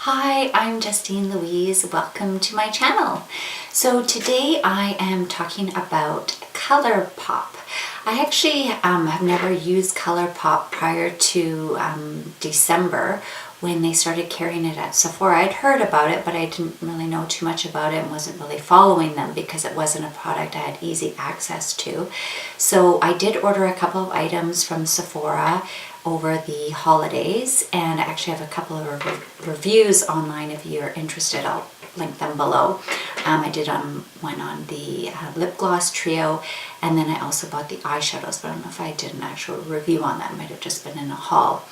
Hi, I'm Justine Louise. Welcome to my channel. So today I am talking about Colorpop. I actually have never used Colorpop prior to December when they started carrying it at Sephora. I'd heard about it, but I didn't really know too much about it and wasn't really following them because it wasn't a product I had easy access to. So I did order a couple of items from Sephora over the holidays, and I actually have a couple of reviews online if you're interested. I'll link them below. I did one on the lip gloss trio, and then I also bought the eyeshadows, but I don't know if I did an actual review on that. It might have just been in a haul.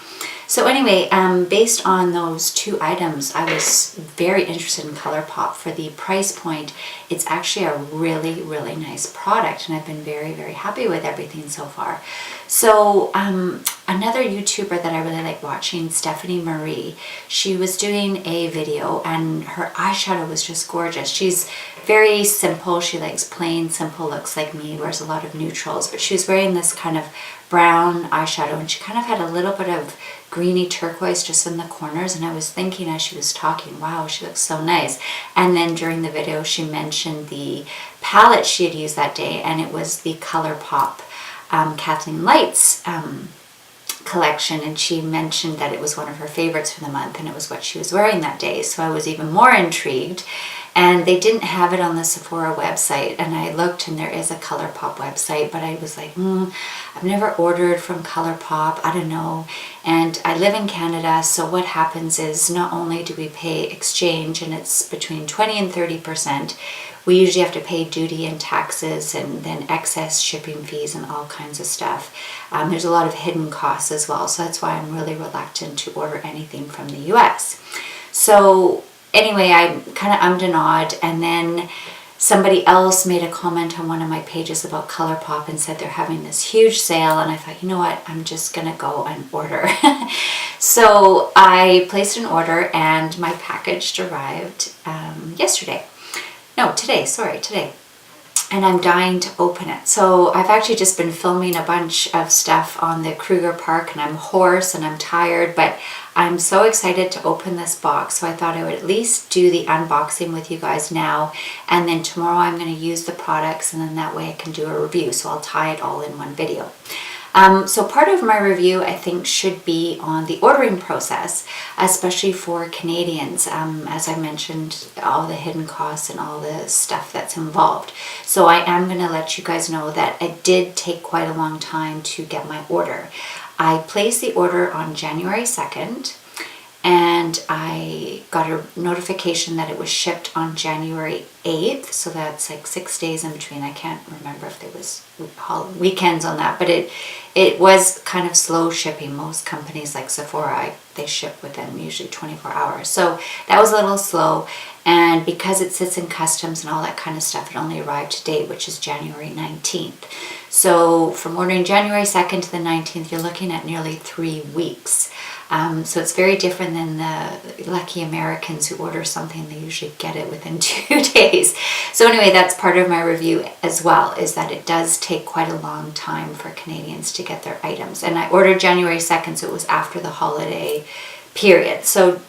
So anyway, based on those two items, I was very interested in Colorpop. For the price point, it's actually a really, really nice product, and I've been very, very happy with everything so far. So another YouTuber that I really like watching, Stephanie Marie, she was doing a video and her eyeshadow was just gorgeous. She's very simple. She likes plain, simple looks like me, wears a lot of neutrals, but she was wearing this kind of brown eyeshadow and she kind of had a little bit of greeny turquoise just in the corners, and I was thinking as she was talking, wow, she looks so nice. And then during the video she mentioned the palette she had used that day, and it was the Colorpop Kathleen Lights Collection, and she mentioned that it was one of her favorites for the month and it was what she was wearing that day. So I was even more intrigued, and they didn't have it on the Sephora website, and I looked and there is a Colorpop website, but I was like, I've never ordered from Colorpop, I don't know. And I live in Canada, so what happens is not only do we pay exchange, and it's between 20 and 30%, we usually have to pay duty and taxes and then excess shipping fees and all kinds of stuff. There's a lot of hidden costs as well, so that's why I'm really reluctant to order anything from the US. So anyway, I kind of ummed and awed, and then somebody else made a comment on one of my pages about Colorpop and said they're having this huge sale, and I thought, you know what, I'm just gonna go and order. So I placed an order and my package arrived yesterday. No, today, sorry, today. And I'm dying to open it. So I've actually just been filming a bunch of stuff on the Kruger Park, and I'm hoarse and I'm tired, but I'm so excited to open this box. So I thought I would at least do the unboxing with you guys now, and then tomorrow I'm going to use the products, and then that way I can do a review. So I'll tie it all in one video. So part of my review, I think, should be on the ordering process, especially for Canadians. As I mentioned, all the hidden costs and all the stuff that's involved. So I am going to let you guys know that it did take quite a long time to get my order. I placed the order on January 2nd, and I got a notification that it was shipped on January 8th, so that's like 6 days in between. I can't remember if there was weekends on that, but it was kind of slow shipping. Most companies like Sephora, they ship within usually 24 hours. So that was a little slow, and because it sits in customs and all that kind of stuff, it only arrived today, which is January 19th. So from ordering January 2nd to the 19th, you're looking at nearly 3 weeks. So it's very different than the lucky Americans who order something, they usually get it within 2 days. So anyway, that's part of my review as well, is that it does take quite a long time for Canadians to get their items. And I ordered January 2nd, so it was after the holiday period. So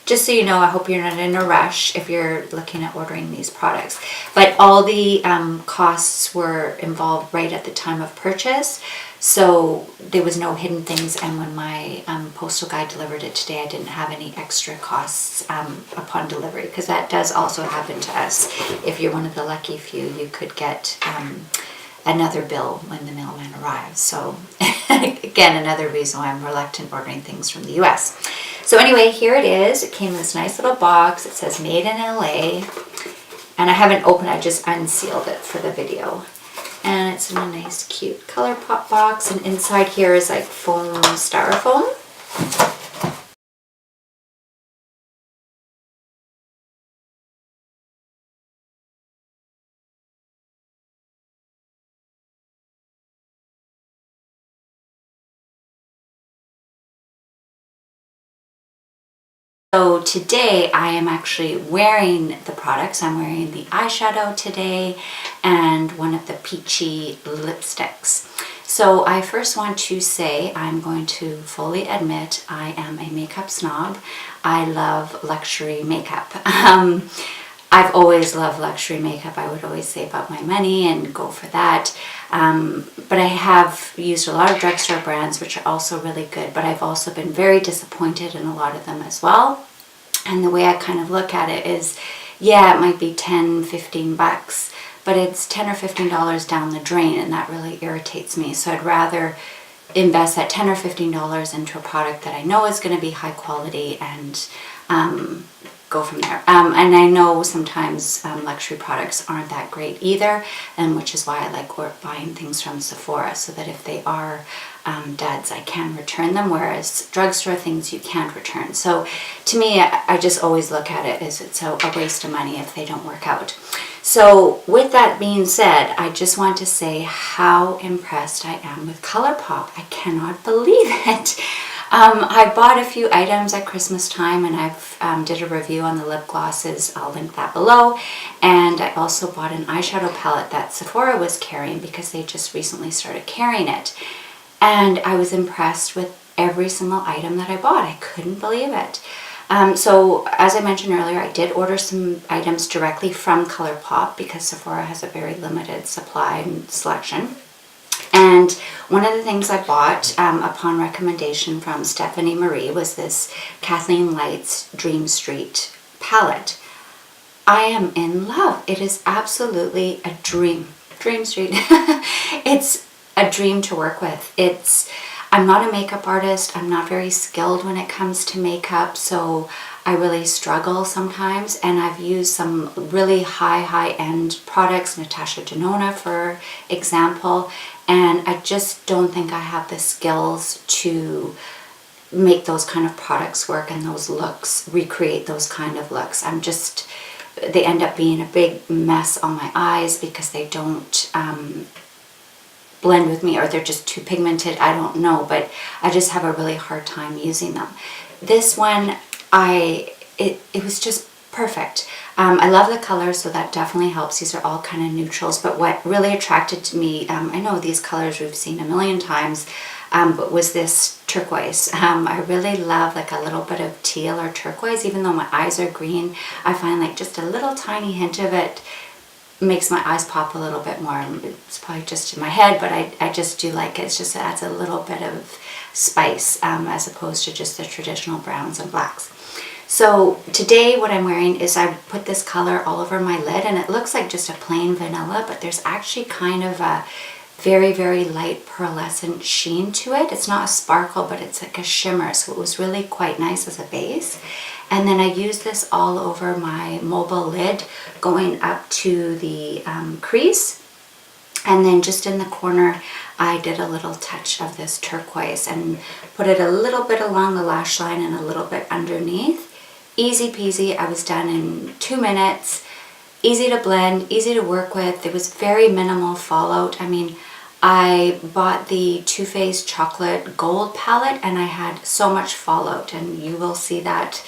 just so you know, I hope you're not in a rush if you're looking at ordering these products. But all the costs were involved right at the time of purchase. So there was no hidden things, and when my postal guy delivered it today, I didn't have any extra costs upon delivery, because that does also happen to us. If you're one of the lucky few, you could get another bill when the mailman arrives. So again, another reason why I'm reluctant ordering things from the US. So anyway, here it is. It came in this nice little box. It says made in LA, and I haven't opened it, I just unsealed it for the video. And it's in a nice cute Colorpop box, and inside here is like foam styrofoam. So today I am actually wearing the products. I'm wearing the eyeshadow today and one of the Peachy lipsticks. So I first want to say I'm going to fully admit I am a makeup snob. I love luxury makeup. I've always loved luxury makeup. I would always save up my money and go for that. But I have used a lot of drugstore brands, which are also really good, but I've also been very disappointed in a lot of them as well. And the way I kind of look at it is, yeah, it might be 10, 15 bucks, but it's 10 or 15 dollars down the drain, and that really irritates me. So I'd rather invest that 10 or 15 dollars into a product that I know is going to be high quality and go from there. And I know sometimes luxury products aren't that great either, and which is why I like buying things from Sephora, so that if they are duds, I can return them, whereas drugstore things you can't return. So to me, I just always look at it as it's a waste of money if they don't work out. So with that being said, I just want to say how impressed I am with Colorpop. I cannot believe it. I bought a few items at Christmas time, and I've did a review on the lip glosses. I'll link that below. And I also bought an eyeshadow palette that Sephora was carrying because they just recently started carrying it. And I was impressed with every single item that I bought. I couldn't believe it. So as I mentioned earlier, I did order some items directly from Colorpop because Sephora has a very limited supply and selection. And one of the things I bought upon recommendation from Stephanie Marie was this Kathleen Lights Dream St palette. I am in love. It is absolutely a dream. Dream St. It's a dream to work with. I'm not a makeup artist. I'm not very skilled when it comes to makeup, so I really struggle sometimes, and I've used some really high-end products, Natasha Denona for example, and I just don't think I have the skills to make those kind of products work and those looks, recreate those kind of looks. They end up being a big mess on my eyes because they don't blend with me, or they're just too pigmented. I don't know, but I just have a really hard time using them. This one, it was just perfect. I love the colors, so that definitely helps. These are all kind of neutrals, but what really attracted to me, I know these colors we've seen a million times, but was this turquoise. I really love like a little bit of teal or turquoise. Even though my eyes are green, I find like just a little tiny hint of it makes my eyes pop a little bit more. It's probably just in my head, but I just do like it. It's just, it adds a little bit of spice as opposed to just the traditional browns and blacks. So today what I'm wearing is I put this color all over my lid, and it looks like just a plain vanilla, but there's actually kind of a very, very light pearlescent sheen to it. It's not a sparkle, but it's like a shimmer, so it was really quite nice as a base. And then I used this all over my mobile lid going up to the crease. And then just in the corner, I did a little touch of this turquoise and put it a little bit along the lash line and a little bit underneath. Easy peasy. I was done in 2 minutes. Easy to blend, easy to work with. There was very minimal fallout. I mean, I bought the Too Faced Chocolate Gold palette, and I had so much fallout, and you will see that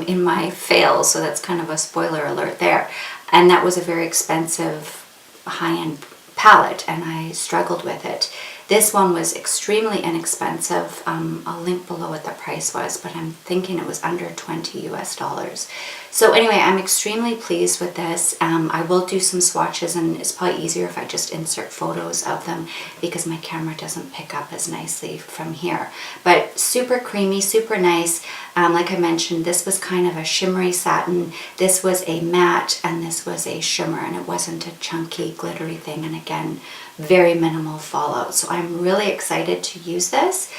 in my fails, so that's kind of a spoiler alert there. And that was a very expensive high-end palette, and I struggled with it. This one was extremely inexpensive. I'll link below what the price was, but I'm thinking it was under 20 US dollars. So anyway, I'm extremely pleased with this. I will do some swatches, and it's probably easier if I just insert photos of them because my camera doesn't pick up as nicely from here. But super creamy, super nice. Like I mentioned, this was kind of a shimmery satin. This was a matte, and this was a shimmer, and it wasn't a chunky, glittery thing. And again, very minimal fallout. So I'm really excited to use this,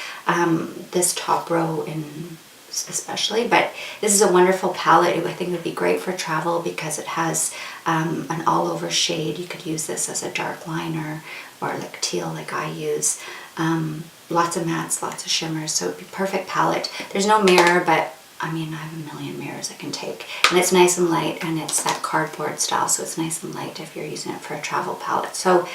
this top row in especially, but this is a wonderful palette. I think it would be great for travel because it has an all over shade. You could use this as a dark liner or like teal like I use. Lots of mattes, lots of shimmers, so it would be perfect palette. There's no mirror, but I mean, I have a million mirrors I can take. And it's nice and light, and it's that cardboard style, so it's nice and light if you're using it for a travel palette. So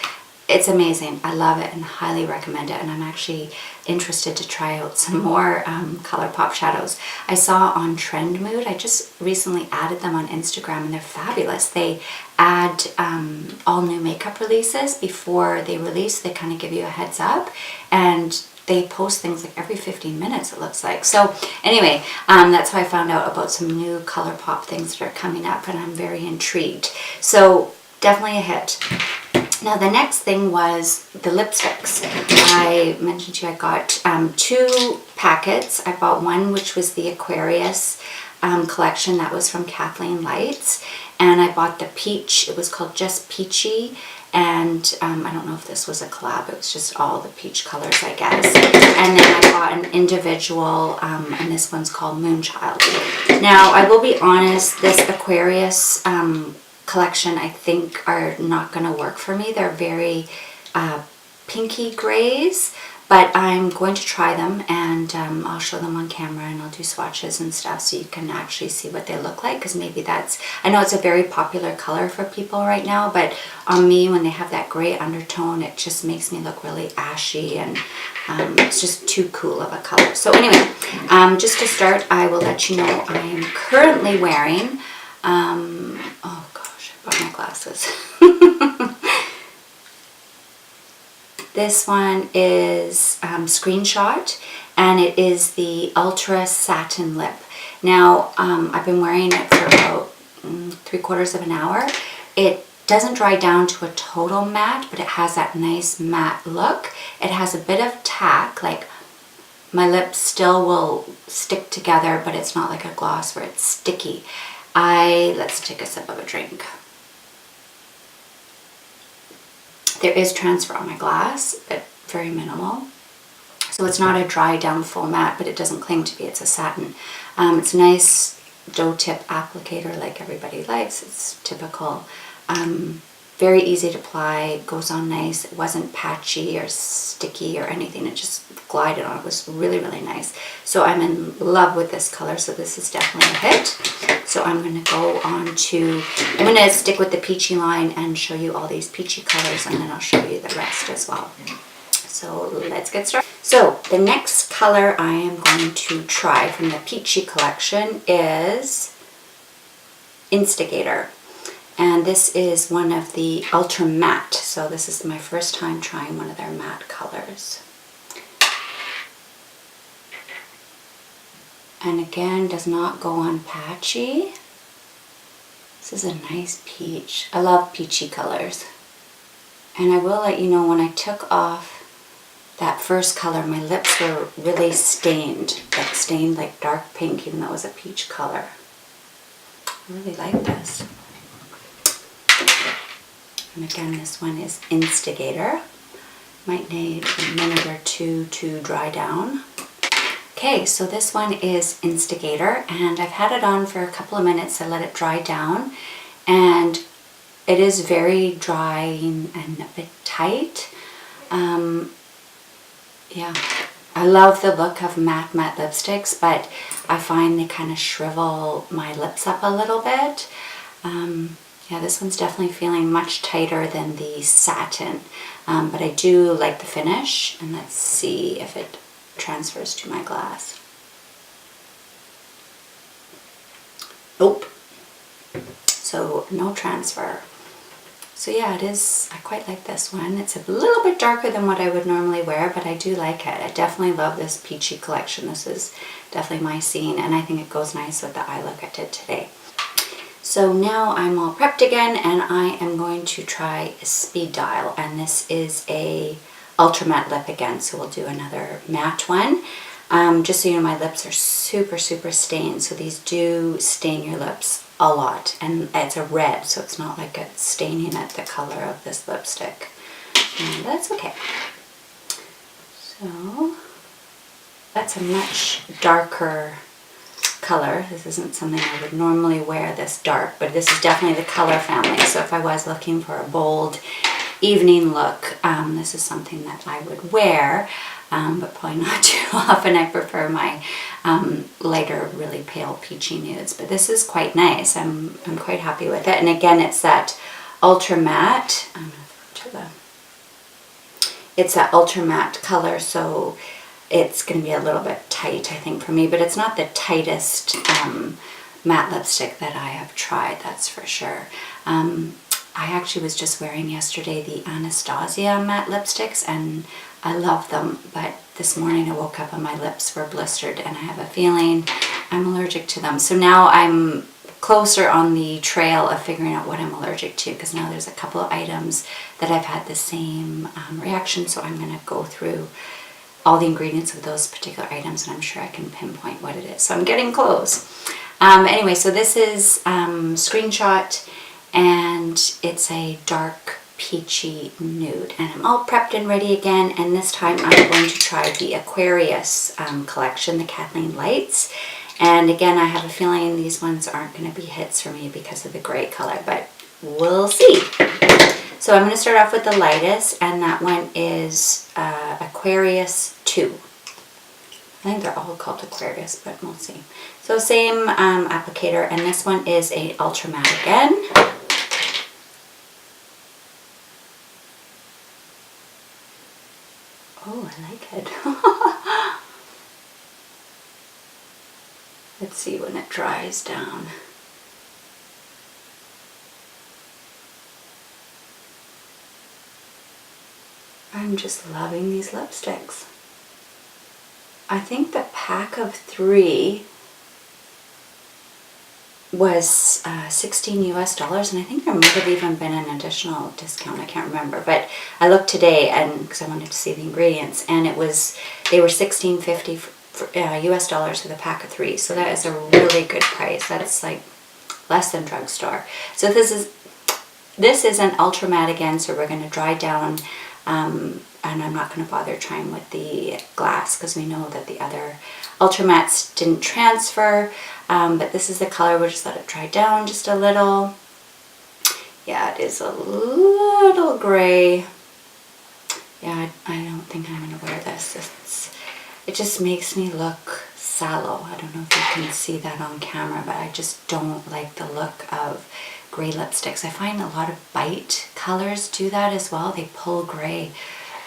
it's amazing. I love it and highly recommend it. And I'm actually interested to try out some more Colourpop shadows. I saw on Trend Mood, I just recently added them on Instagram and they're fabulous. They add all new makeup releases before they release. They kind of give you a heads up, and they post things like every 15 minutes, it looks like. So anyway, that's how I found out about some new Colourpop things that are coming up, and I'm very intrigued. So definitely a hit. Now the next thing was the lipsticks. I mentioned to you I got 2 packets. I bought one which was the Aquarius collection, that was from Kathleen Lights, and I bought the peach, it was called just Peachy, and I don't know if this was a collab, it was just all the peach colors, I guess. And then I bought an individual, and this one's called Moonchild. Now I will be honest, this Aquarius collection I think are not going to work for me. They're very pinky grays, but I'm going to try them, and I'll show them on camera, and I'll do swatches and stuff so you can actually see what they look like, because maybe that's, I know it's a very popular color for people right now, but on me, when they have that gray undertone, it just makes me look really ashy, and it's just too cool of a color. So anyway, just to start, I will let you know I am currently wearing oh gosh, I brought my glasses. This one is Screenshot, and it is the Ultra Satin Lip. Now, I've been wearing it for about 3/4 of an hour. It doesn't dry down to a total matte, but it has that nice matte look. It has a bit of tack, like my lips still will stick together, but it's not like a gloss where it's sticky. Let's take a sip of a drink. There is transfer on my glass, but very minimal. So it's not a dry down full matte, but it doesn't claim to be. It's a satin. It's a nice doe tip applicator like everybody likes. It's typical. Very easy to apply, goes on nice. It wasn't patchy or sticky or anything. It just glided on. It was really, really nice. So I'm in love with this color, so this is definitely a hit. So I'm going to go on to, I'm going to stick with the peachy line and show you all these peachy colors, and then I'll show you the rest as well. So let's get started. So the next color I am going to try from the Peachy collection is Instigator. And this is one of the Ultra Matte. So this is my first time trying one of their matte colors. And again, does not go on patchy. This is a nice peach. I love peachy colors. And I will let you know, when I took off that first color, my lips were really stained like dark pink, even though it was a peach color. I really like this. And again, this one is Instigator. Might need a minute or two to dry down. Okay, so this one is Instigator, and I've had it on for a couple of minutes. I let it dry down, and it is very dry and a bit tight. Yeah, I love the look of matte lipsticks, but I find they kind of shrivel my lips up a little bit. Yeah, this one's definitely feeling much tighter than the satin, but I do like the finish, and let's see if it transfers to my glass. Nope. So no transfer. So yeah, it is, I quite like this one. It's a little bit darker than what I would normally wear, but I do like it. I definitely love this Peachy collection. This is definitely my scene, and I think it goes nice with the eye look I did today. So now I'm all prepped again, and I am going to try a Speed Dial, and this is a Ultra Matte lip again, so we'll do another matte one. Just so you know, my lips are super, super stained, so these do stain your lips a lot, and it's a red, so it's not like it's staining at the color of this lipstick, and that's okay. So that's a much darker color. This isn't something I would normally wear this dark, but this is definitely the color family, so if I was looking for a bold evening look, this is something that I would wear, but probably not too often. I prefer my lighter, really pale peachy nudes, but this is quite nice. I'm quite happy with it, and again, it's that Ultra Matte. I'm going to throw it to it's that ultra matte color, so it's going to be a little bit tight, I think, for me, but it's not the tightest matte lipstick that I have tried, that's for sure. I actually was just wearing yesterday the Anastasia matte lipsticks, and I love them, but this morning I woke up and my lips were blistered, and I have a feeling I'm allergic to them. So now I'm closer on the trail of figuring out what I'm allergic to, because now there's a couple of items that I've had the same reaction, so I'm going to go through all the ingredients of those particular items, and I'm sure I can pinpoint what it is. So I'm getting close. Anyway, so this is screenshot, and it's a dark peachy nude, and I'm all prepped and ready again, and this time I'm going to try the Aquarius collection, the Kathleen Lights. And again, I have a feeling these ones aren't going to be hits for me because of the gray color, but we'll see. So I'm going to start off with the lightest, and that one is Aquarius 2. I think they're all called Aquarius, but we'll see. So same applicator, and this one is a ultra matte again. Oh, I like it. Let's see when it dries down. I'm just loving these lipsticks. I think the pack of 3 was $16 US, and I think there might have even been an additional discount. I can't remember, but I looked today, and because I wanted to see the ingredients, and they were $16.50 US dollars for the pack of 3. So that is a really good price. That's like less than drugstore. So this is an ultra matte again, so we're going to dry down, and I'm not going to bother trying with the glass because we know that the other ultra mattes didn't transfer, but this is the color. We'll just let it dry down just a little. Yeah, it is a little gray. Yeah, I don't think I'm going to wear this. It just makes me look sallow. I don't know if you can see that on camera, but I just don't like the look of gray lipsticks. I find a lot of bite colors do that as well. They pull gray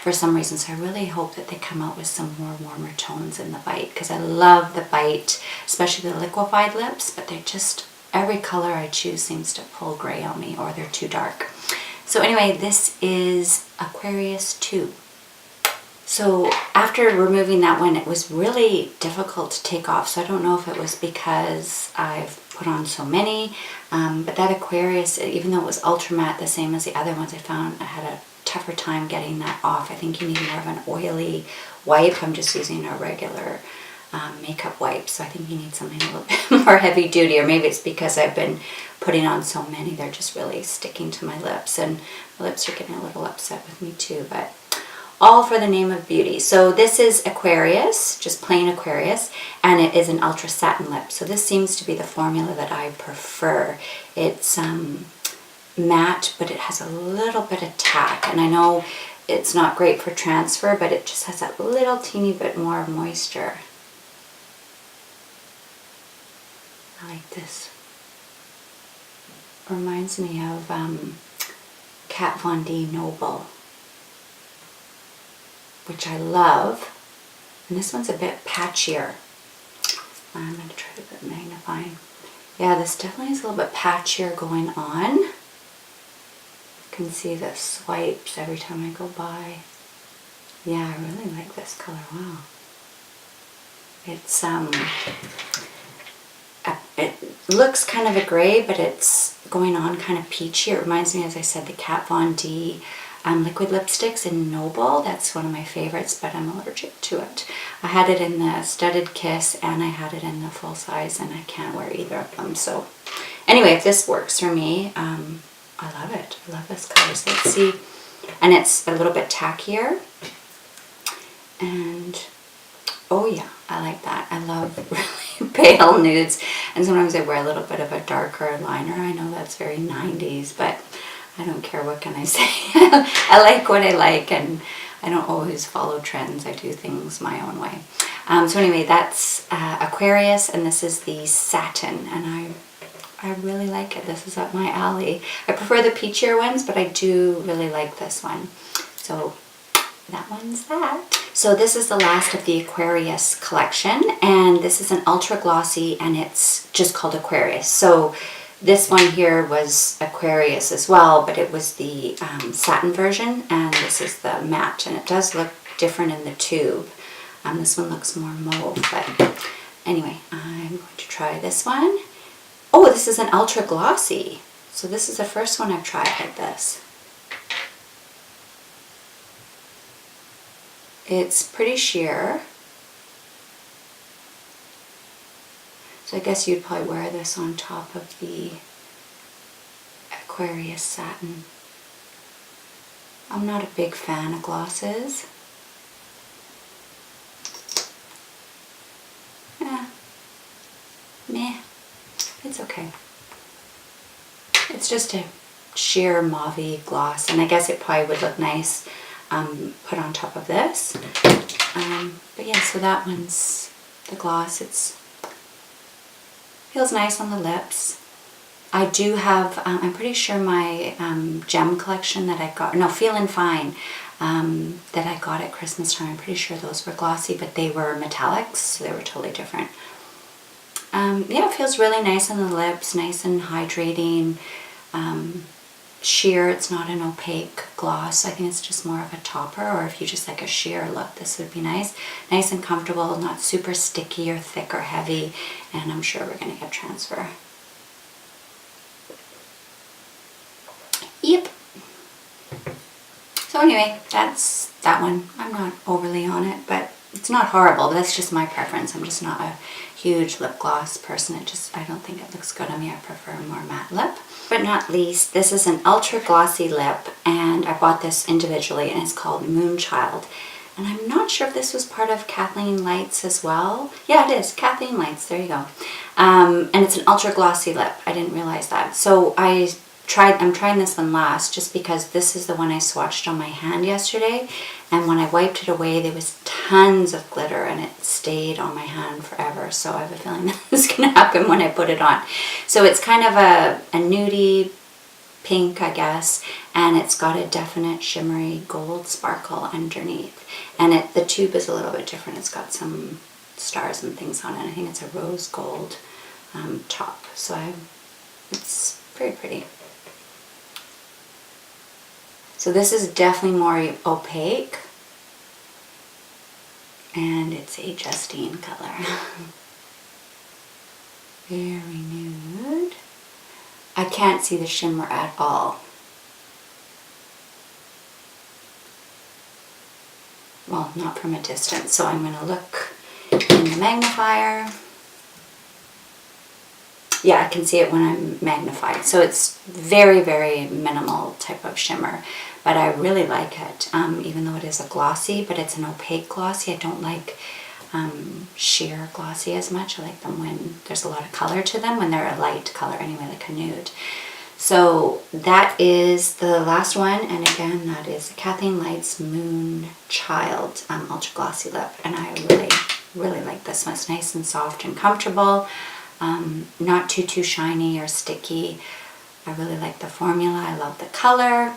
for some reason, so I really hope that they come out with some more warmer tones in the bite, because I love the bite, especially the liquefied lips, but they just, every color I choose seems to pull gray on me, or they're too dark. So anyway, this is Aquarius 2. So after removing that one, it was really difficult to take off. So I don't know if it was because I've put on so many, but that Aquarius, even though it was ultra matte, the same as the other ones, I found I had a tougher time getting that off. I think you need more of an oily wipe. I'm just using a regular makeup wipe, so I think you need something a little bit more heavy duty, or maybe it's because I've been putting on so many, they're just really sticking to my lips, and my lips are getting a little upset with me too, but all for the name of beauty. So this is Aquarius, just plain Aquarius, and it is an ultra satin lip. So this seems to be the formula that I prefer. It's matte, but it has a little bit of tack, and I know it's not great for transfer, but it just has that little teeny bit more moisture. I like this. Reminds me of Kat Von D Noble, which I love. And this one's a bit patchier. I'm going to try to put magnifying. Yeah, this definitely is a little bit patchier going on. You can see the swipes every time I go by. Yeah, I really like this color. Wow. It's it looks kind of a gray, but it's going on kind of peachy. It reminds me, as I said, the Kat Von D liquid lipsticks in Noble. That's one of my favorites, but I'm allergic to it. I had it in the Studded Kiss, and I had it in the full size, and I can't wear either of them. So anyway, if this works for me, I love it. I love this color. So let's see. And it's a little bit tackier. And oh yeah, I like that. I love really pale nudes. And sometimes I wear a little bit of a darker liner. I know that's very 90s, but I don't care, what can I say? I like what I like, and I don't always follow trends. I do things my own way. So anyway, that's Aquarius, and this is the satin, and I really like it. This is up my alley. I prefer the peachier ones, but I do really like this one. So that one's that. So this is the last of the Aquarius collection, and this is an ultra glossy, and it's just called Aquarius. So this one here was Aquarius as well, but it was the satin version, and this is the matte, and it does look different in the tube. This one looks more mauve, but anyway, I'm going to try this one. Oh, this is an ultra glossy. So this is the first one I've tried like this. It's pretty sheer. So I guess you'd probably wear this on top of the Aquarius satin. I'm not a big fan of glosses. Yeah. Meh. It's okay. It's just a sheer mauve gloss, and I guess it probably would look nice put on top of this. But yeah, so that one's the gloss. It feels nice on the lips. I do have, I'm pretty sure my gem collection that I got, no, Feelin' Fine, that I got at Christmas time, I'm pretty sure those were glossy, but they were metallics, so they were totally different. Yeah, it feels really nice on the lips, nice and hydrating. Sheer, it's not an opaque gloss. I think it's just more of a topper, or if you just like a sheer look, this would be nice. Nice and comfortable, not super sticky or thick or heavy, and I'm sure we're going to get transfer. Yep. So anyway, that's that one. I'm not overly on it, but it's not horrible, but that's just my preference. I'm just not a huge lip gloss person. I don't think it looks good on me. I prefer a more matte lip. But not least, this is an ultra glossy lip, and I bought this individually, and it's called Moonchild. And I'm not sure if this was part of Kathleen Lights as well. Yeah, it is. Kathleen Lights. There you go. And it's an ultra glossy lip. I didn't realize that. So I'm trying this one last just because this is the one I swatched on my hand yesterday, and when I wiped it away there was tons of glitter and it stayed on my hand forever, so I have a feeling this is going to happen when I put it on. So it's kind of a nudie pink, I guess, and it's got a definite shimmery gold sparkle underneath, and the tube is a little bit different. It's got some stars and things on it. I think it's a rose gold top, so it's very pretty. So this is definitely more opaque, and it's a Justine color. Very nude. I can't see the shimmer at all. Well, not from a distance, so I'm going to look in the magnifier. Yeah, I can see it when I'm magnified. So it's very, very minimal type of shimmer, but I really like it, even though it is a glossy, but it's an opaque glossy. I don't like sheer glossy as much. I like them when there's a lot of color to them, when they're a light color anyway, like a nude. So that is the last one, and again, that is Kathleen Lights Moonchild Ultra Glossy Lip, and I really, really like this one. It's nice and soft and comfortable. Not too shiny or sticky. I really like the formula. I love the color.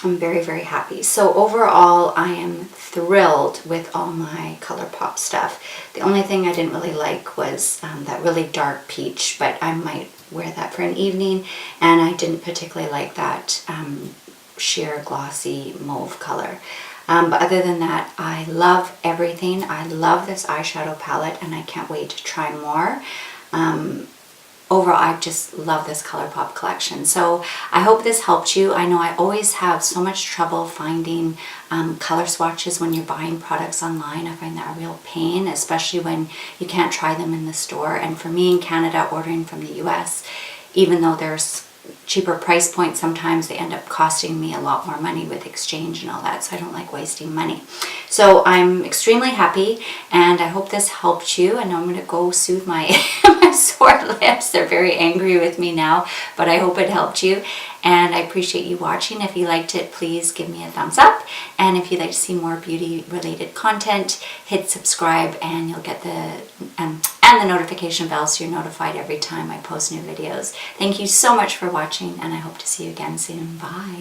I'm very, very happy. So overall, I am thrilled with all my Colorpop stuff. The only thing I didn't really like was that really dark peach, but I might wear that for an evening, and I didn't particularly like that sheer glossy mauve color. But other than that, I love everything. I love this eyeshadow palette, and I can't wait to try more. Overall, I just love this Colorpop collection. So I hope this helped you. I know I always have so much trouble finding color swatches when you're buying products online. I find that a real pain, especially when you can't try them in the store. And for me in Canada, ordering from the US, even though there's cheaper price points, sometimes they end up costing me a lot more money with exchange and all that, so I don't like wasting money. So I'm extremely happy, and I hope this helped you. And I'm going to go soothe my my sore lips. They're very angry with me now, but I hope it helped you, and I appreciate you watching. If you liked it, please give me a thumbs up, and if you'd like to see more beauty related content, hit subscribe, and you'll get the notification bell so you're notified every time I post new videos. Thank you so much for watching, and I hope to see you again soon. Bye.